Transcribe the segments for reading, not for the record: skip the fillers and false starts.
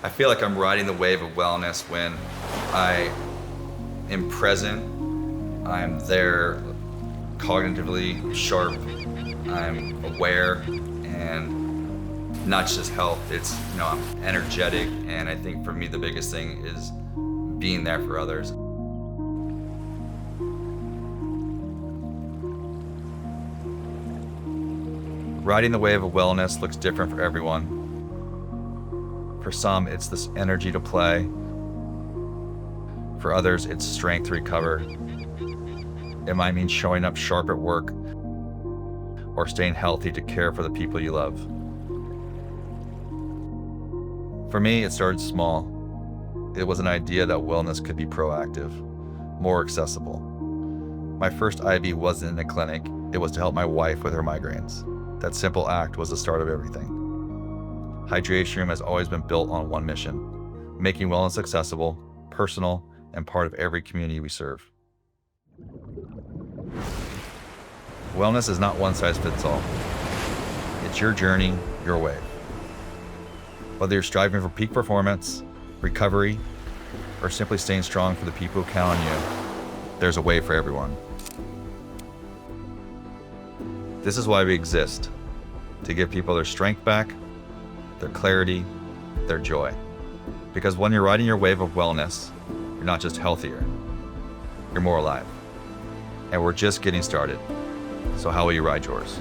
I feel like I'm riding the wave of wellness when I am present, I'm there cognitively sharp, I'm aware, and not just health, it's, I'm energetic, and I think for me the biggest thing is being there for others. Riding the wave of wellness looks different for everyone. For some, it's this energy to play. For others, it's strength to recover. It might mean showing up sharp at work or staying healthy to care for the people you love. For me, it started small. It was an idea that wellness could be proactive, more accessible. My first IV wasn't in a clinic. It was to help my wife with her migraines. That simple act was the start of everything. Hydration Room has always been built on one mission: making wellness accessible, personal, and part of every community we serve. Wellness is not one size fits all. It's your journey, your way. Whether you're striving for peak performance, recovery, or simply staying strong for the people who count on you, there's a way for everyone. This is why we exist: to give people their strength back, their clarity, their joy. Because when you're riding your wave of wellness, you're not just healthier, you're more alive. And we're just getting started. So how will you ride yours?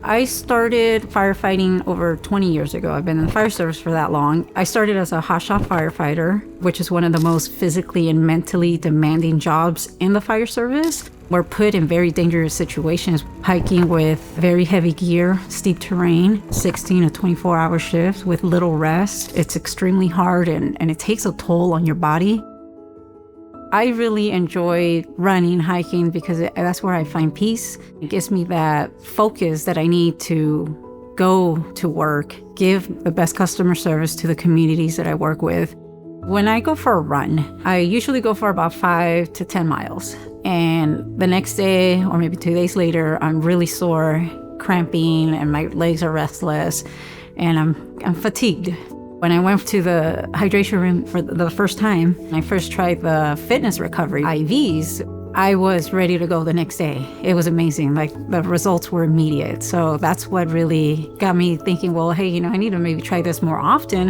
I started firefighting over 20 years ago. I've been in the fire service for that long. I started as a hotshot firefighter, which is one of the most physically and mentally demanding jobs in the fire service. We're put in very dangerous situations, hiking with very heavy gear, steep terrain, 16 to 24-hour shifts with little rest. It's extremely hard and it takes a toll on your body. I really enjoy running, hiking, because that's where I find peace. It gives me that focus that I need to go to work, give the best customer service to the communities that I work with. When I go for a run, I usually go for about 5 to 10 miles. And the next day, or maybe 2 days later, I'm really sore, cramping, and my legs are restless, and I'm fatigued. When I went to the hydration room for the first time, I first tried the fitness recovery IVs. I was ready to go the next day. It was amazing. Like, the results were immediate. So that's what really got me thinking, well, hey, I need to maybe try this more often.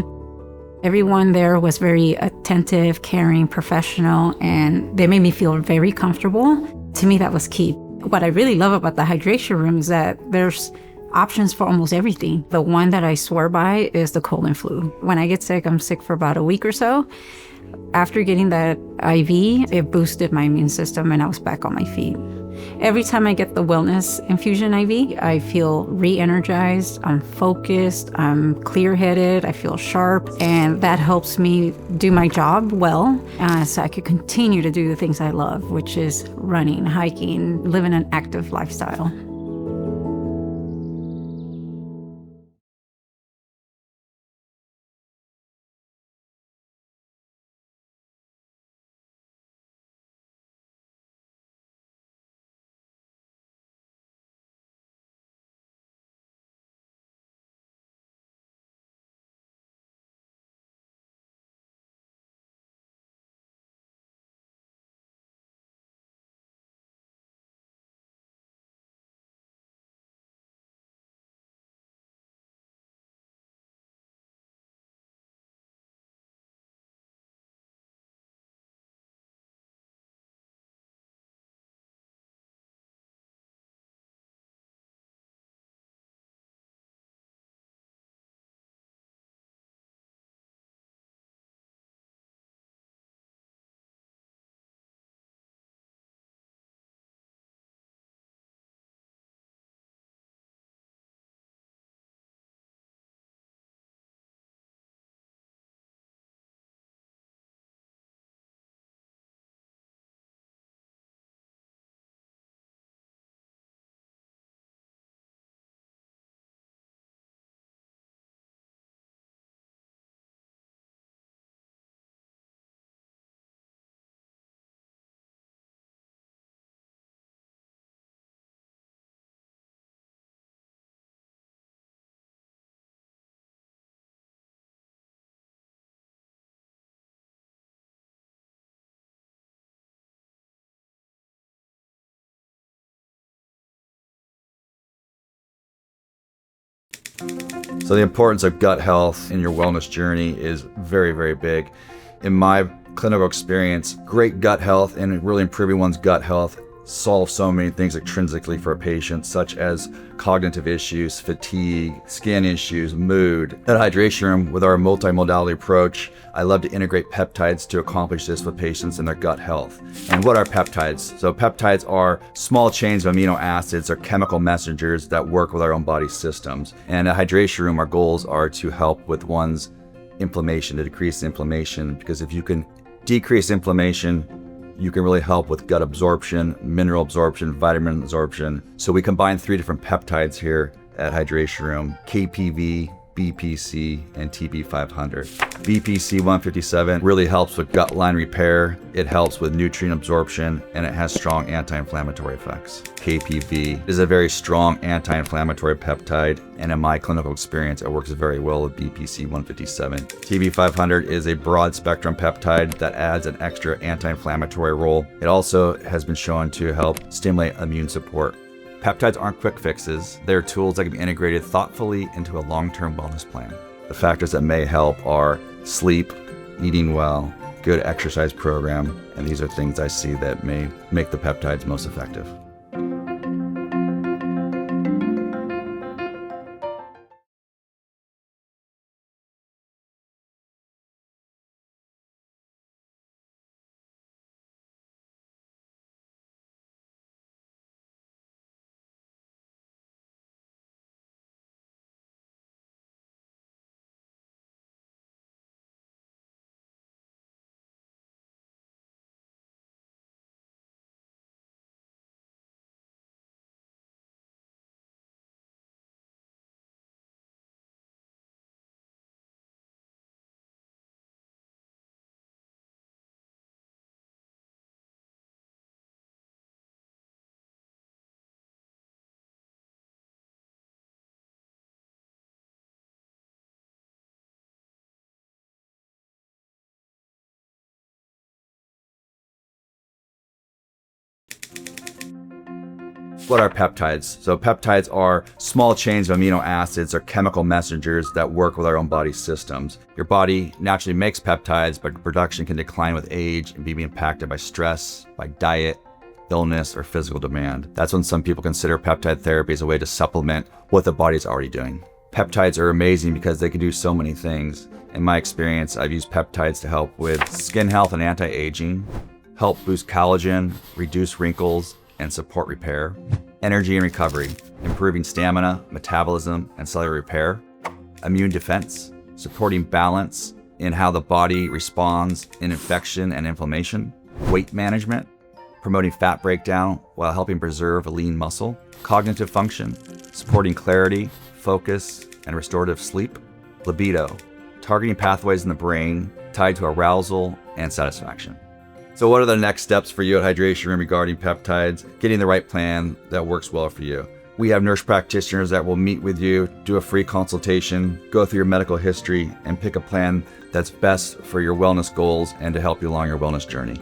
Everyone there was very attentive, caring, professional, and they made me feel very comfortable. To me, that was key. What I really love about the hydration room is that there's options for almost everything. The one that I swear by is the cold and flu. When I get sick, I'm sick for about a week or so. After getting that IV, it boosted my immune system and I was back on my feet. Every time I get the wellness infusion IV, I feel re-energized, I'm focused, I'm clear-headed, I feel sharp, and that helps me do my job well, so I could continue to do the things I love, which is running, hiking, living an active lifestyle. So the importance of gut health in your wellness journey is very, very big. In my clinical experience, great gut health and really improving one's gut health solve so many things intrinsically for a patient, such as cognitive issues, fatigue, skin issues, mood. At Hydration Room, with our multimodality approach, I love to integrate peptides to accomplish this with patients and their gut health. And what are peptides? So peptides are small chains of amino acids or chemical messengers that work with our own body systems. And at Hydration Room, our goals are to help with one's inflammation, to decrease inflammation, because if you can decrease inflammation, you can really help with gut absorption, mineral absorption, vitamin absorption. So we combine 3 different peptides here at Hydration Room: KPV, BPC, and TB500. BPC 157 really helps with gut line repair, it helps with nutrient absorption, and it has strong anti-inflammatory effects. KPV is a very strong anti-inflammatory peptide, and in my clinical experience, it works very well with BPC 157. TB500 is a broad spectrum peptide that adds an extra anti-inflammatory role. It also has been shown to help stimulate immune support. Peptides aren't quick fixes. They're tools that can be integrated thoughtfully into a long-term wellness plan. The factors that may help are sleep, eating well, good exercise program, and these are things I see that may make the peptides most effective. What are peptides? So peptides are small chains of amino acids or chemical messengers that work with our own body systems. Your body naturally makes peptides, but production can decline with age and be impacted by stress, by diet, illness, or physical demand. That's when some people consider peptide therapy as a way to supplement what the body's already doing. Peptides are amazing because they can do so many things. In my experience, I've used peptides to help with skin health and anti-aging, help boost collagen, reduce wrinkles, and support repair, energy and recovery, improving stamina, metabolism, and cellular repair, immune defense, supporting balance in how the body responds in infection and inflammation, weight management, promoting fat breakdown while helping preserve a lean muscle, cognitive function, supporting clarity, focus, and restorative sleep, libido, targeting pathways in the brain tied to arousal and satisfaction. So what are the next steps for you at Hydration Room regarding peptides, getting the right plan that works well for you? We have nurse practitioners that will meet with you, do a free consultation, go through your medical history, and pick a plan that's best for your wellness goals and to help you along your wellness journey.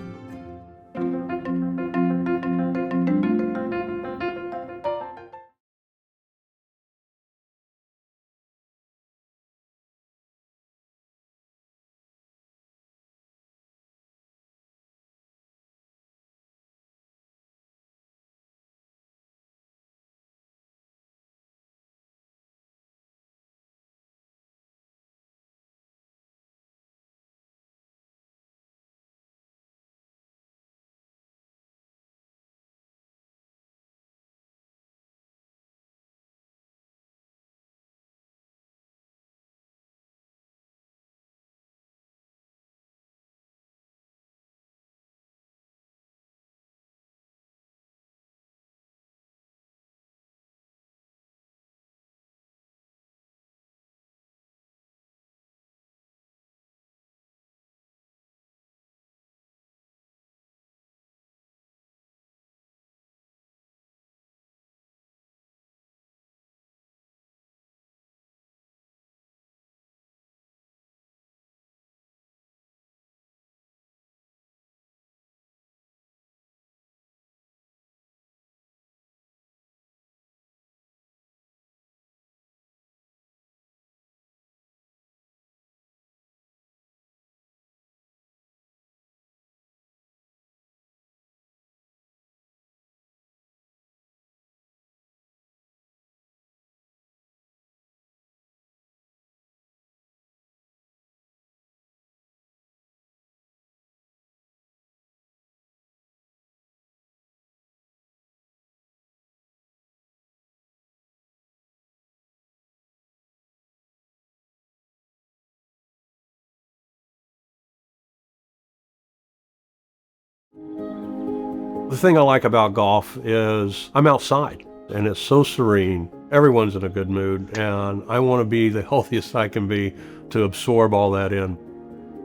The thing I like about golf is I'm outside and it's so serene. Everyone's in a good mood and I want to be the healthiest I can be to absorb all that in.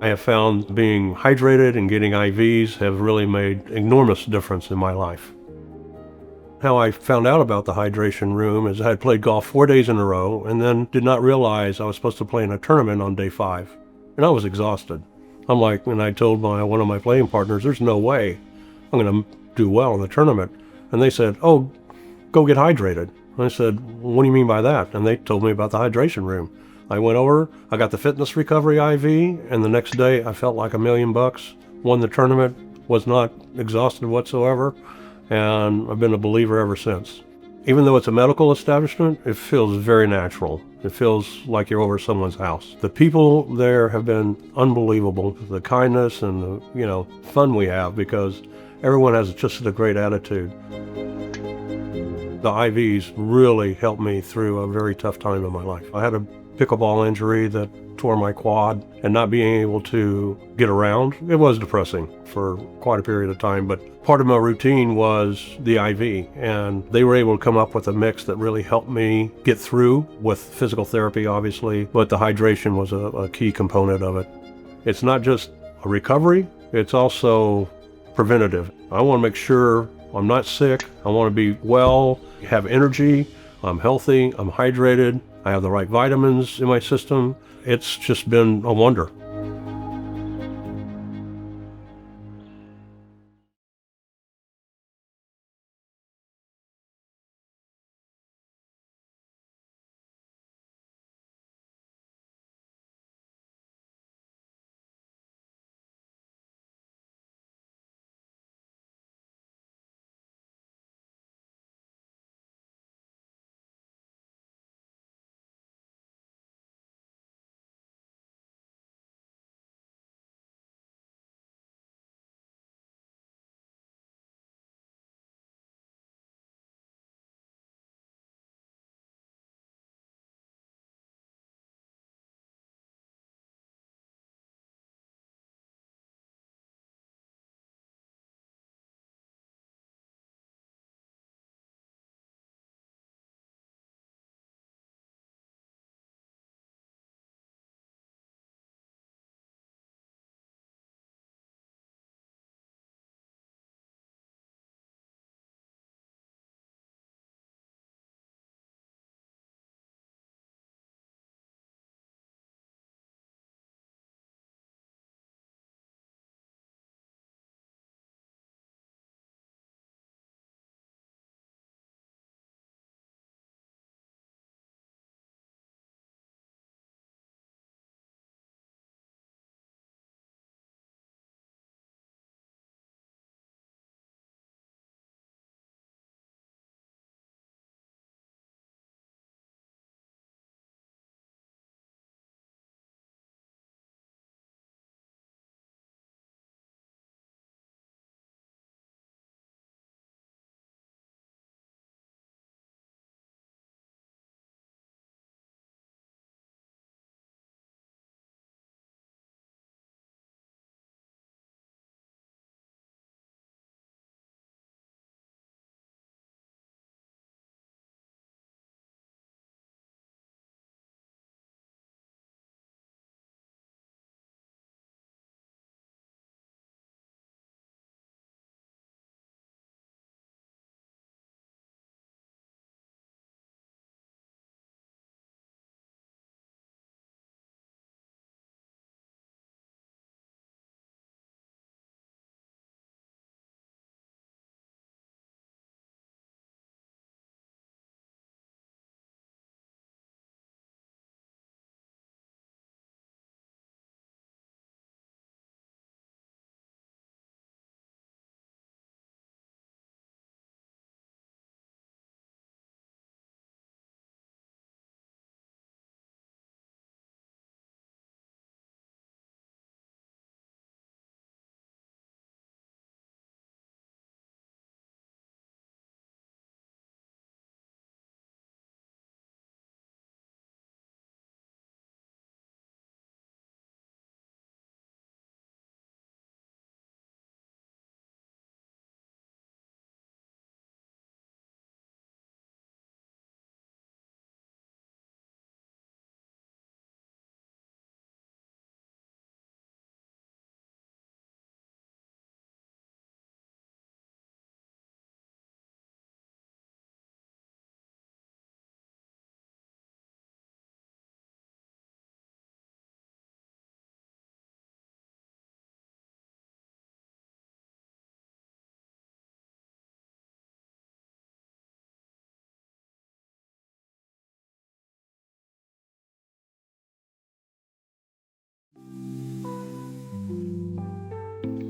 I have found being hydrated and getting IVs have really made enormous difference in my life. How I found out about the Hydration Room is I had played golf 4 days in a row and then did not realize I was supposed to play in a tournament on day 5. And I was exhausted. And I told one of my playing partners, there's no way I'm going to do well in the tournament. And they said, oh, go get hydrated. And I said, what do you mean by that? And they told me about the Hydration Room. I went over, I got the fitness recovery IV, and the next day I felt like $1 million, won the tournament, was not exhausted whatsoever, and I've been a believer ever since. Even though it's a medical establishment, it feels very natural. It feels like you're over someone's house. The people there have been unbelievable. The kindness and the fun we have because everyone has just a great attitude. The IVs really helped me through a very tough time in my life. I had a pickleball injury that tore my quad, and not being able to get around, it was depressing for quite a period of time, but part of my routine was the IV, and they were able to come up with a mix that really helped me get through with physical therapy, obviously, but the hydration was a key component of it. It's not just a recovery, it's also preventative. I want to make sure I'm not sick, I want to be well, have energy, I'm healthy, I'm hydrated, I have the right vitamins in my system. It's just been a wonder.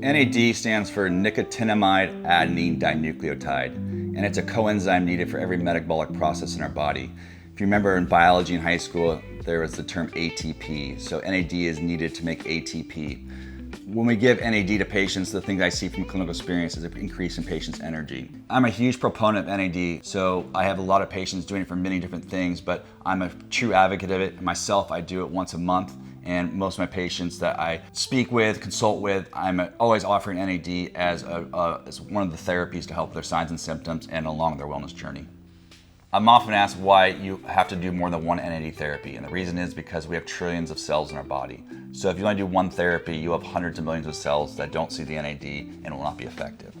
NAD stands for nicotinamide adenine dinucleotide, and it's a coenzyme needed for every metabolic process in our body. If you remember in biology in high school, there was the term ATP. So NAD is needed to make ATP. When we give NAD to patients, the thing I see from clinical experience is an increase in patients' energy. I'm a huge proponent of NAD, so I have a lot of patients doing it for many different things, but I'm a true advocate of it. Myself, I do it once a month, and most of my patients that I speak with, consult with, I'm always offering NAD as one of the therapies to help their signs and symptoms and along their wellness journey. I'm often asked why you have to do more than one NAD therapy, and the reason is because we have trillions of cells in our body. So if you only do one therapy, you have hundreds of millions of cells that don't see the NAD and will not be effective.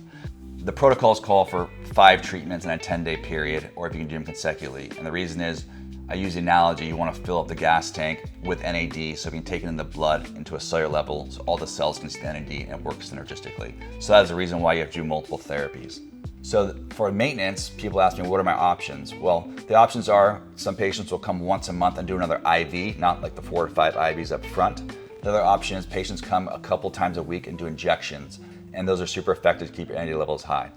The protocols call for 5 treatments in a 10-day period, or if you can do them consecutively. And the reason is, I use the analogy, you want to fill up the gas tank with NAD so you can take it in the blood into a cellular level so all the cells can see the NAD and it works synergistically. So that is the reason why you have to do multiple therapies. So for maintenance, people ask me, what are my options? Well, the options are some patients will come once a month and do another IV, not like the 4 or 5 IVs up front. The other option is patients come a couple times a week and do injections, and those are super effective to keep your NAD levels high.